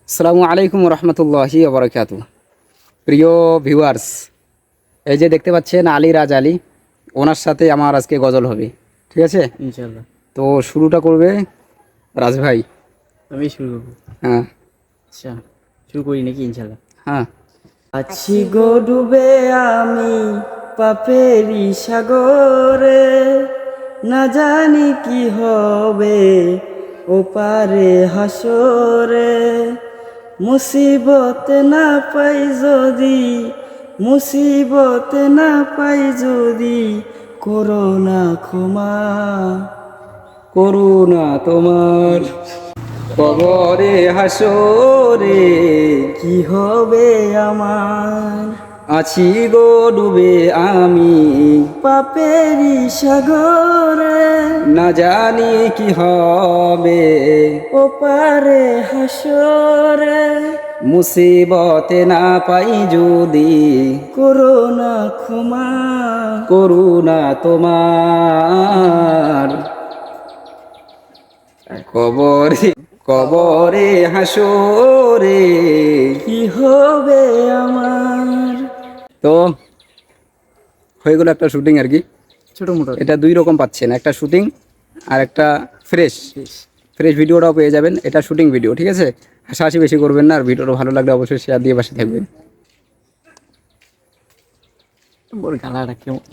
আসসালামু আলাইকুম রহমতুল্লাহি ওবরাকাতু। প্রিয় ভিউয়ার্স, এই যে দেখতে পাচ্ছেন আলী রাজ আলী, ওনার সাথে আমার আজকে গজল হবে, ঠিক আছে? ইনশাল্লাহ। তো শুরুটা করবে রাজ ভাই। আমি শুরু করবো। হ্যাঁ আচ্ছা, শুরু করি নাকি? ইনশাল্লাহ। হ্যাঁ। আছি গো ডুবে আমি পাপেরি সাগরে, না জানি কি হবে ওপারে হাসরে। মুসিবত না পাই যদি, মুসিবত না পাই যদি, করোনা ক্ষমা। করুণা তোমার কবরে হাসরে, কি হবে আমার আছি গো ডুবে আমি পাপেরি সাগরে, না জানি কি হবে ওপারে হাসরে। মুসিবতে না পাই যদি, করোনা ক্ষমা। করুণা তোমার কবরে কবরে হাসরে। কি হবে আমার তো হয়ে গেল একটা শুটিং আর কি। ছোট মোটো এটা দুই রকম পাচ্ছেন, একটা শুটিং আর একটা ফ্রেশ ফ্রেশ ভিডিওটাও পেয়ে যাবেন। এটা শুটিং ভিডিও, ঠিক আছে? হাসাহাসি বেশি করবেন না, আর ভিডিওটা ভালো লাগলে অবশ্যই শেয়ার দিয়ে পাশে থাকবেন। বড় গালাটা কেমন।